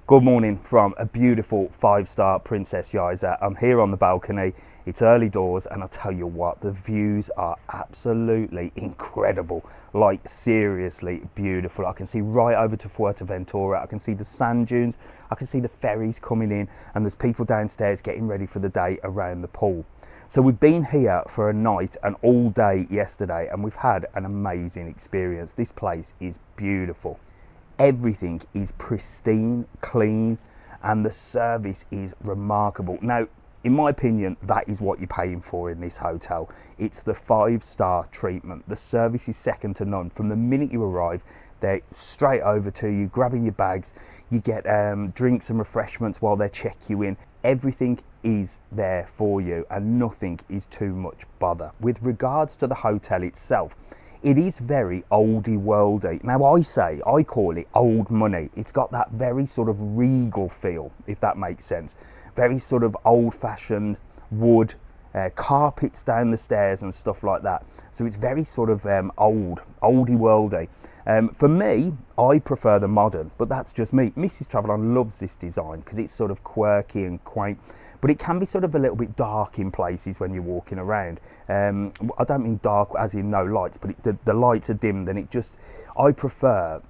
Good morning from a beautiful 5-star Princesa Yaiza. I'm here on the balcony. It's early doors and I'll tell you what, the views are absolutely incredible. Like seriously beautiful. I can see right over to Fuerteventura. I can see the sand dunes. I can see the ferries coming in and there's people downstairs getting ready for the day around the pool. So we've been here for a night and all day yesterday and we've had an amazing experience. This place is beautiful. Everything is pristine, clean, and the service is remarkable. Now, in my opinion, that is what you're paying for in this hotel. It's the 5-star treatment. The service is second to none. From the minute you arrive, they're straight over to you, grabbing your bags. You get drinks and refreshments while they check you in. Everything is there for you and nothing is too much bother. With regards to the hotel itself, it is very oldie worldy. Now I call it old money. It's got that very sort of regal feel, if that makes sense. Very sort of old fashioned wood, carpets down the stairs and stuff like that. So it's very sort of oldie worldy. For me, I prefer the modern, but that's just me. Mrs. TravelON loves this design because it's sort of quirky and quaint, but it can be sort of a little bit dark in places when you're walking around. I don't mean dark as in no lights, but the lights are dimmed and I prefer,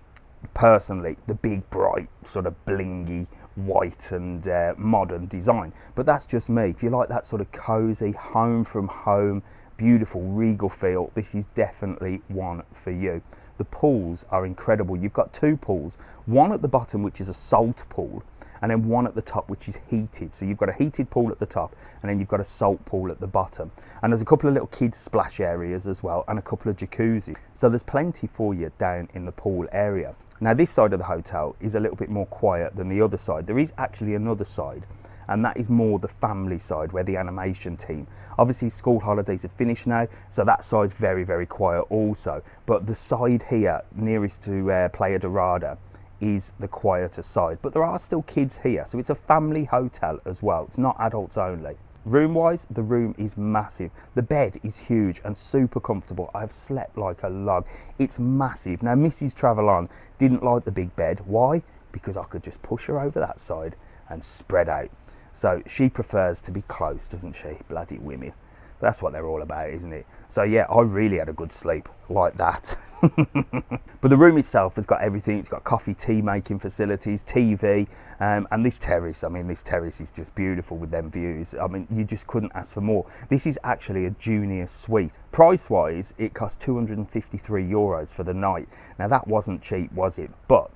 personally, the big, bright, sort of blingy, white and modern design. But that's just me. If you like that sort of cozy, home from home, beautiful, regal feel, this is definitely one for you. The pools are incredible. You've got 2 pools, one at the bottom which is a salt pool and then one at the top which is heated. So you've got a heated pool at the top and then you've got a salt pool at the bottom. And there's a couple of little kids splash areas as well and a couple of jacuzzis. So there's plenty for you down in the pool area. Now this side of the hotel is a little bit more quiet than the other side. There is actually another side, and that is more the family side where the animation team. Obviously school holidays are finished now, so that side's very, very quiet also. But the side here nearest to Playa Dorada is the quieter side. But there are still kids here, so it's a family hotel as well. It's not adults only. Room wise, the room is massive. The bed is huge and super comfortable. I've slept like a log. It's massive. Now Mrs. TravelON didn't like the big bed. Why? Because I could just push her over that side and spread out. So she prefers to be close, doesn't she? Bloody women. That's what they're all about, isn't it? So yeah, I really had a good sleep like that. But the room itself has got everything. It's got coffee, tea making facilities, TV, and this terrace. I mean, this terrace is just beautiful with them views. I mean, you just couldn't ask for more. This is actually a junior suite. Price-wise, it cost €253 for the night. Now that wasn't cheap, was it? But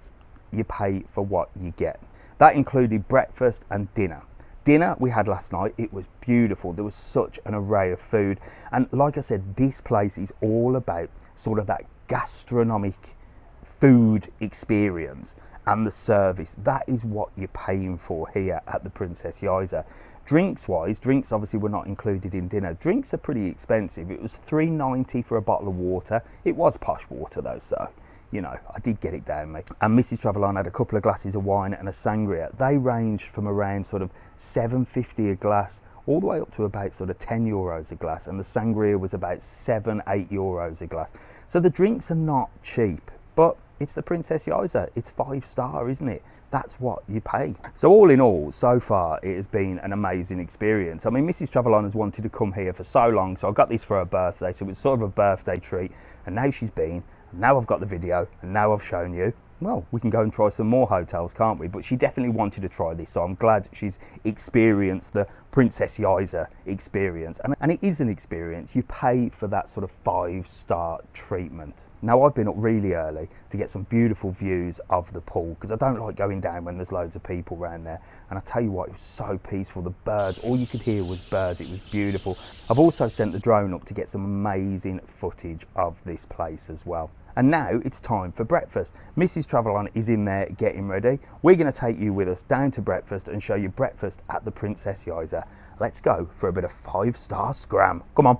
you pay for what you get. That included breakfast and dinner. Dinner we had last night, it was beautiful. There was such an array of food. And like I said, this place is all about sort of that gastronomic food experience and the service. That is what you're paying for here at the Princesa Yaiza. Drinks wise, drinks obviously were not included in dinner. Drinks are pretty expensive. It was $3.90 for a bottle of water. It was posh water though, so you know, I did get it down, mate. And Mrs. TravelON had a couple of glasses of wine and a sangria. They ranged from around sort of $7.50 a glass all the way up to about sort of €10 a glass. And the sangria was about €7-8 a glass. So the drinks are not cheap, but it's the Princesa Yaiza. It's 5-star, isn't it? That's what you pay. So all in all, so far, it has been an amazing experience. I mean, Mrs. TravelON has wanted to come here for so long, so I got this for her birthday, so it was sort of a birthday treat. And now she's been. Now I've got the video and now I've shown you, well, we can go and try some more hotels, can't we? But she definitely wanted to try this, so I'm glad she's experienced the Princesa Yaiza experience. And it is an experience. You pay for that sort of 5-star treatment. Now I've been up really early to get some beautiful views of the pool because I don't like going down when there's loads of people around there. And I tell you what, it was so peaceful. The birds, all you could hear was birds. It was beautiful. I've also sent the drone up to get some amazing footage of this place as well. And now it's time for breakfast. Mrs. TravelON is in there getting ready. We're going to take you with us down to breakfast and show you breakfast at the Princesa Yaiza. Let's go for a bit of 5-star scram. Come on.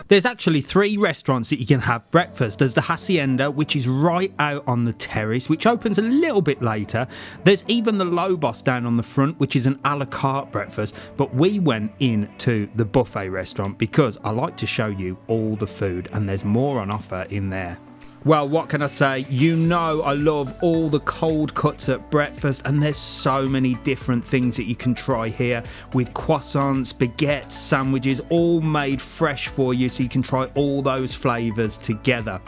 There's actually 3 restaurants that you can have breakfast. There's the Hacienda, which is right out on the terrace, which opens a little bit later. There's even the Lobos down on the front, which is an a la carte breakfast. But we went into the buffet restaurant because I like to show you all the food, and there's more on offer in there. Well, what can I say? You know I love all the cold cuts at breakfast, and there's so many different things that you can try here with croissants, baguettes, sandwiches, all made fresh for you so you can try all those flavours together.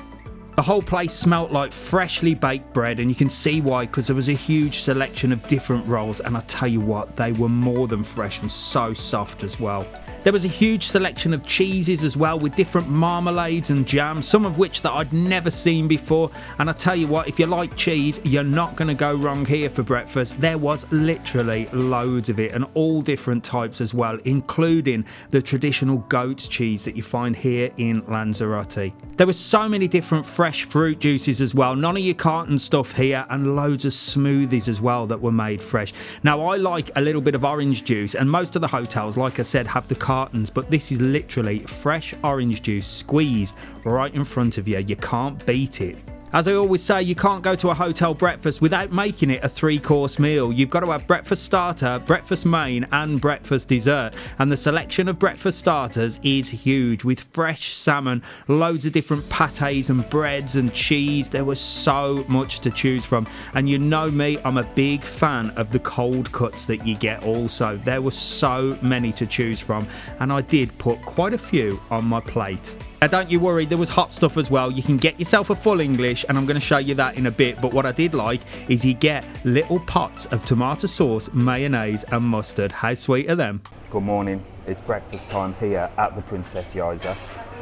The whole place smelt like freshly baked bread, and you can see why, because there was a huge selection of different rolls, and I tell you what, they were more than fresh and so soft as well. There was a huge selection of cheeses as well, with different marmalades and jams, some of which that I'd never seen before. And I tell you what, if you like cheese, you're not going to go wrong here for breakfast. There was literally loads of it, and all different types as well, including the traditional goat's cheese that you find here in Lanzarote. There were so many different fresh fruit juices as well, none of your carton stuff here, and loads of smoothies as well that were made fresh. Now, I like a little bit of orange juice, and most of the hotels, like I said, have the cartons, but this is literally fresh orange juice squeezed right in front of you. You can't beat it. As I always say, you can't go to a hotel breakfast without making it a 3-course meal. You've got to have breakfast starter, breakfast main and breakfast dessert. And the selection of breakfast starters is huge, with fresh salmon, loads of different pâtés and breads and cheese. There was so much to choose from. And you know me, I'm a big fan of the cold cuts that you get also. There were so many to choose from, and I did put quite a few on my plate. Now don't you worry, there was hot stuff as well. You can get yourself a full English, and I'm going to show you that in a bit. But what I did like is you get little pots of tomato sauce, mayonnaise and mustard. How sweet are them? Good morning, it's breakfast time here at the Princesa Yaiza.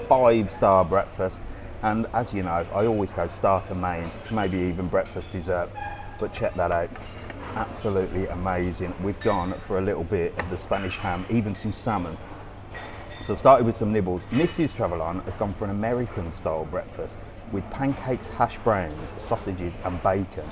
5-star breakfast, and as you know, I always go starter, main, maybe even breakfast dessert. But check that out, absolutely amazing. We've gone for a little bit of the Spanish ham, even some salmon. So I started with some nibbles. Mrs. TravelON has gone for an American style breakfast with pancakes, hash browns, sausages and bacon,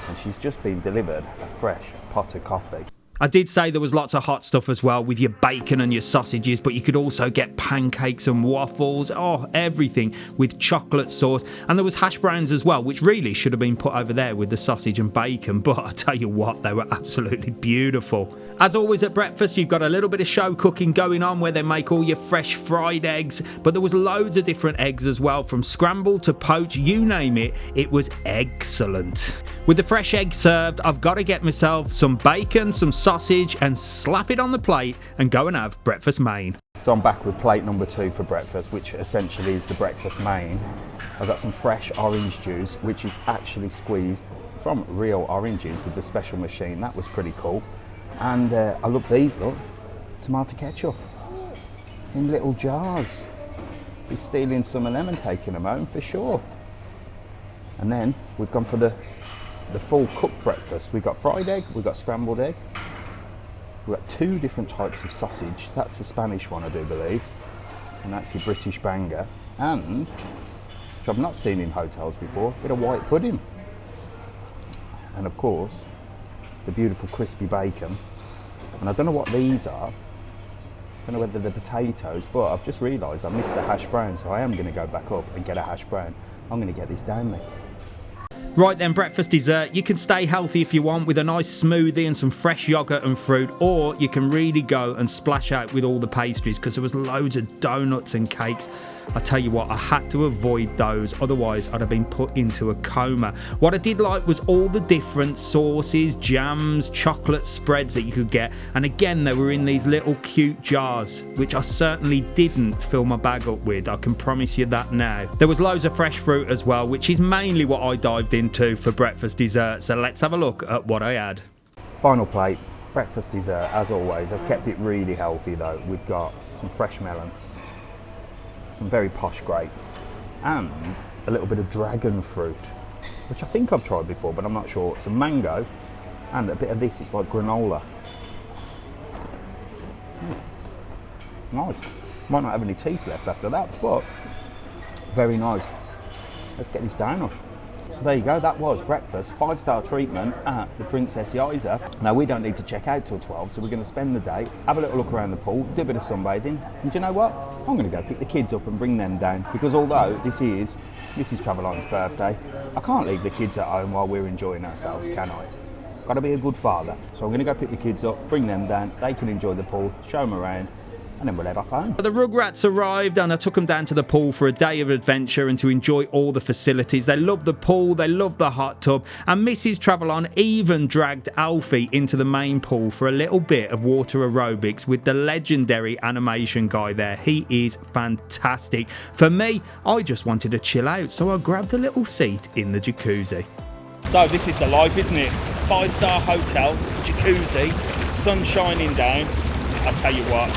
and she's just been delivered a fresh pot of coffee. I did say there was lots of hot stuff as well with your bacon and your sausages, but you could also get pancakes and waffles, everything with chocolate sauce. And there was hash browns as well, which really should have been put over there with the sausage and bacon, but I tell you what, they were absolutely beautiful. As always at breakfast, you've got a little bit of show cooking going on where they make all your fresh fried eggs, but there was loads of different eggs as well, from scrambled to poached, you name it, it was excellent. With the fresh egg served, I've got to get myself some bacon, some sausage, and slap it on the plate and go and have breakfast main. So I'm back with plate number 2 for breakfast, which essentially is the breakfast main. I've got some fresh orange juice, which is actually squeezed from real oranges with the special machine. That was pretty cool. And I love these, look, tomato ketchup in little jars. Be stealing some of them and taking them home for sure. And then we've gone for the full cooked breakfast. We've got fried egg, we've got scrambled egg, we've got 2 different types of sausage. That's the Spanish one, I do believe, and that's your British banger, and which I've not seen in hotels before, a bit of white pudding, and of course the beautiful crispy bacon. And I don't know what these are, I don't know whether they're potatoes, but I've just realised I missed the hash brown, so I am going to go back up and get a hash brown. I'm going to get this down me. Right then, breakfast dessert. You can stay healthy if you want with a nice smoothie and some fresh yoghurt and fruit, or you can really go and splash out with all the pastries, because there was loads of donuts and cakes. I tell you what, I had to avoid those, otherwise I'd have been put into a coma. What I did like was all the different sauces, jams, chocolate spreads that you could get, and again they were in these little cute jars, which I certainly didn't fill my bag up with, I can promise you that now. There was loads of fresh fruit as well, which is mainly what I dived into for breakfast dessert, so let's have a look at what I had. Final plate, breakfast dessert as always. I've kept it really healthy though. We've got some fresh melon, some very posh grapes, and a little bit of dragon fruit, which I think I've tried before, but I'm not sure. Some mango, and a bit of this, it's like granola. Nice. Might not have any teeth left after that, but very nice. Let's get this down us. So there you go, that was breakfast, 5-star treatment at the Princesa Yaiza. Now we don't need to check out till 12, so we're going to spend the day, have a little look around the pool, do a bit of sunbathing, and do you know what? I'm going to go pick the kids up and bring them down, because although this is Mrs. TravelON's birthday, I can't leave the kids at home while we're enjoying ourselves, can I? Got to be a good father. So I'm going to go pick the kids up, bring them down, they can enjoy the pool, show them around, and then we'll head off home. The Rugrats arrived and I took them down to the pool for a day of adventure and to enjoy all the facilities. They love the pool, they love the hot tub, and Mrs. TravelON even dragged Alfie into the main pool for a little bit of water aerobics with the legendary animation guy there. He is fantastic. For me, I just wanted to chill out, so I grabbed a little seat in the jacuzzi. So this is the life, isn't it? 5-star hotel, jacuzzi, sun shining down. I'll tell you what,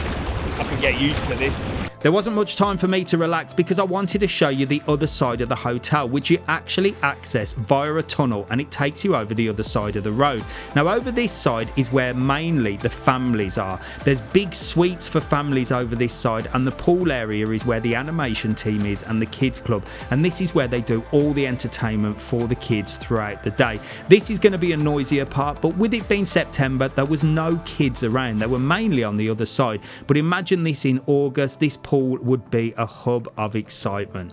I can get used to this. There wasn't much time for me to relax because I wanted to show you the other side of the hotel, which you actually access via a tunnel, and it takes you over the other side of the road. Now over this side is where mainly the families are. There's big suites for families over this side, and the pool area is where the animation team is and the kids club, and this is where they do all the entertainment for the kids throughout the day. This is going to be a noisier part, but with it being September, there was no kids around. They were mainly on the other side, but imagine this in August. This pool would be a hub of excitement.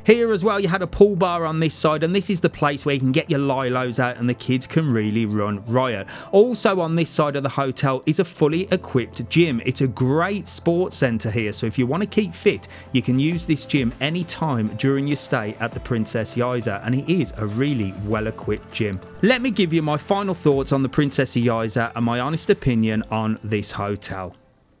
Here as well, you had a pool bar on this side, and this is the place where you can get your lilos out and the kids can really run riot. Also on this side of the hotel is a fully equipped gym. It's a great sports centre here, so if you want to keep fit, you can use this gym anytime during your stay at the Princesa Yaiza, and it is a really well equipped gym. Let me give you my final thoughts on the Princesa Yaiza and my honest opinion on this hotel.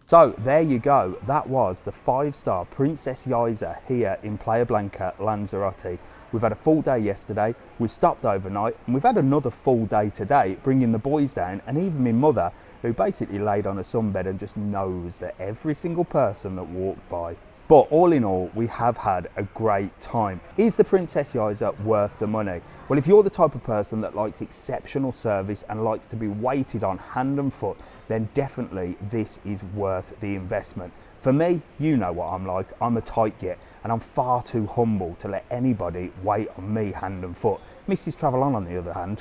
So there you go, that was the 5-star Princesa Yaiza here in Playa Blanca, Lanzarote. We've had a full day yesterday, we've stopped overnight, and we've had another full day today, bringing the boys down, and even my mother, who basically laid on a sunbed and just nosed at every single person that walked by. But all in all, we have had a great time. Is the Princesa Yaiza worth the money? Well, if you're the type of person that likes exceptional service and likes to be waited on hand and foot, then definitely this is worth the investment. For me, you know what I'm like. I'm a tight git, and I'm far too humble to let anybody wait on me hand and foot. Mrs. TravelON, on the other hand,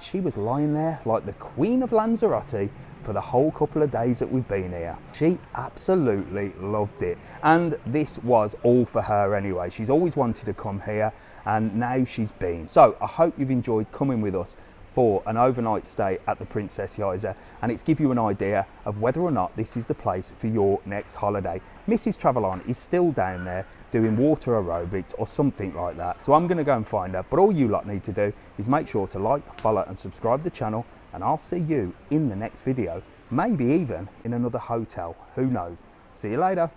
she was lying there like the Queen of Lanzarote for the whole couple of days that we've been here. She absolutely loved it, and this was all for her anyway. She's always wanted to come here, and now she's been. So I hope you've enjoyed coming with us for an overnight stay at the Princesa Yaiza, and it's give you an idea of whether or not this is the place for your next holiday. Mrs. TravelON is still down there doing water aerobics or something like that, so I'm going to go and find her. But all you lot need to do is make sure to like, follow and subscribe the channel, and I'll see you in the next video, maybe even in another hotel, who knows. See you later.